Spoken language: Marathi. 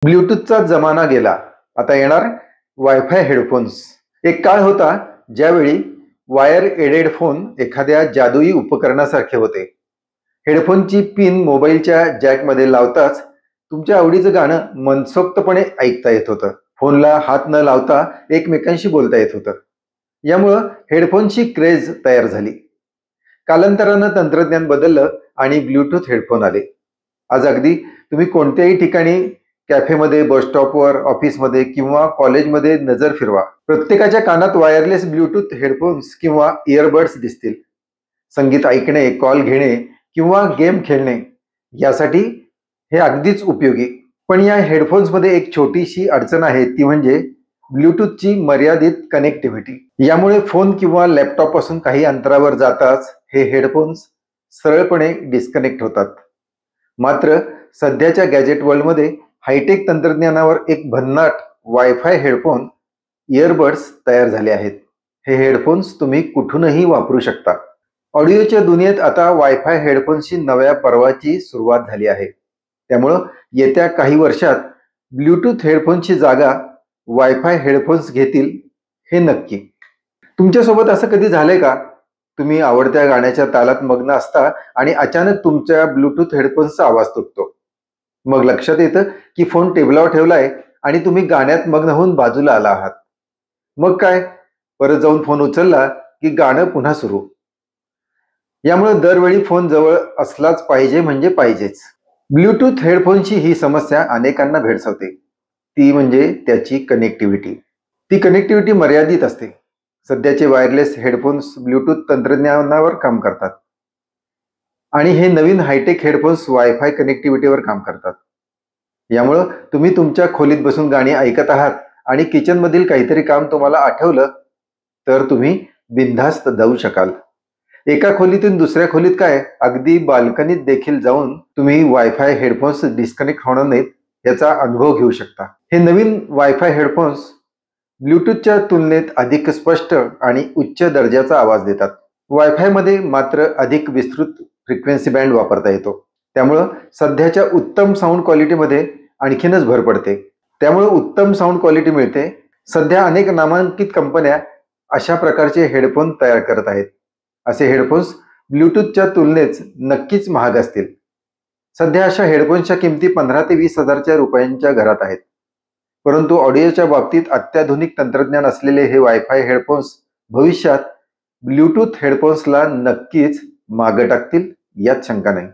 ब्लूटूथचा जमाना गेला. आता येणार वायफाय हेडफोन्स. एक काळ होता ज्यावेळी वायर एडेड फोन एखाद्या जादुई उपकरणासारखे होते. हेडफोनची पिन मोबाईलच्या जॅकमध्ये लावताच तुमच्या आवडीचं गाणं मनसोक्तपणे ऐकता येत होतं. फोनला हात न लावता एकमेकांशी बोलता येत होतं. यामुळं हेडफोनची क्रेज तयार झाली. कालांतरानं तंत्रज्ञान बदललं आणि ब्लूटूथ हेडफोन आले. आज अगदी तुम्ही कोणत्याही ठिकाणी, कॅफेमध्ये, बस स्टॉपवर, ऑफिसमध्ये किंवा कॉलेजमध्ये नजर फिरवा, प्रत्येकाच्या कानात वायरलेस ब्लूटूथ हेडफोन्स किंवा इयरबड्स दिसतील. संगीत ऐकणे, कॉल घेणे किंवा गेम खेळणे यासाठी हे अगदीच उपयोगी. पण या हेडफोन्समध्ये एक छोटीशी अडचण आहे, ती म्हणजे ब्लूटूथची मर्यादित कनेक्टिव्हिटी. यामुळे फोन किंवा लॅपटॉप पासून काही अंतरावर जाताच हे हेडफोन्स सरळपणे डिस्कनेक्ट होतात. मात्र सध्याच्या गॅजेट वर्ल्डमध्ये हायटेक तंत्रज्ञानावर एक भन्नाट वायफाय हेडफोन इयरबड्स तयार झाले आहेत. हे हेडफोन्स तुम्ही कुठूनही वापरू शकता. ऑडिओच्या दुनियेत आता वायफाय हेडफोन्सची नव्या पर्वाची सुरुवात झाली आहे. त्यामुळं येत्या काही वर्षात ब्लूटूथ हेडफोन्सची जागा वायफाय हेडफोन्स घेतील हे नक्की. तुमच्यासोबत असं कधी झालंय का? तुम्ही आवडत्या गाण्याच्या तालात मग्न असता आणि अचानक तुमच्या ब्लूटूथ हेडफोन्सचा आवाज तुटतो. मग लक्षात येतं की फोन टेबलावर ठेवलाय आणि तुम्ही गाण्यात मग्न होऊन बाजूला आला आहात. मग काय, परत जाऊन फोन उचलला की गाणं पुन्हा सुरू. यामुळे दरवेळी फोन जवळ असलाच पाहिजे म्हणजे पाहिजेच. ब्लूटूथ हेडफोनची ही समस्या अनेकांना भेडसावते. ती म्हणजे त्याची कनेक्टिव्हिटी. ती कनेक्टिव्हिटी मर्यादित असते. सध्याचे वायरलेस हेडफोन्स ब्लूटूथ तंत्रज्ञानावर काम करतात आणि हे नवीन हायटेक हेडफोन्स वायफाय कनेक्टिव्हिटीवर काम करतात. यामुळं तुम्ही तुमच्या खोलीत बसून गाणी ऐकत आहात आणि किचनमधील काहीतरी काम तुम्हाला आठवलं तर तुम्ही बिनधास्त जाऊ शकाल. एका खोलीतून दुसऱ्या खोलीत काय, अगदी बाल्कनीत देखील जाऊन तुम्ही वायफाय हेडफोन्स डिस्कनेक्ट होणार नाहीत याचा अनुभव घेऊ शकता. हे नवीन वायफाय हेडफोन्स ब्लूटूथच्या तुलनेत अधिक स्पष्ट आणि उच्च दर्जाचा आवाज देतात. वायफायमध्ये मात्र अधिक विस्तृत फ्रिक्वेन्सी बँड वापरता येतो. त्यामुळं सध्याच्या उत्तम साऊंड क्वालिटीमध्ये आणखीनच भर पडते. त्यामुळं उत्तम साऊंड क्वालिटी मिळते. सध्या अनेक नामांकित कंपन्या अशा प्रकारचे हेडफोन तयार करत आहेत. असे हेडफोन्स ब्लूटूथच्या तुलनेत नक्कीच महाग असतील. सध्या अशा हेडफोन्सच्या किमती 15 ते 20 हजारच्या रुपयांच्या घरात आहेत. परंतु ऑडिओच्या बाबतीत अत्याधुनिक तंत्रज्ञान असलेले हे वायफाय हेडफोन्स भविष्यात ब्लूटूथ हेडफोन्सला नक्कीच मागे टाकतील, यात शंका नाही.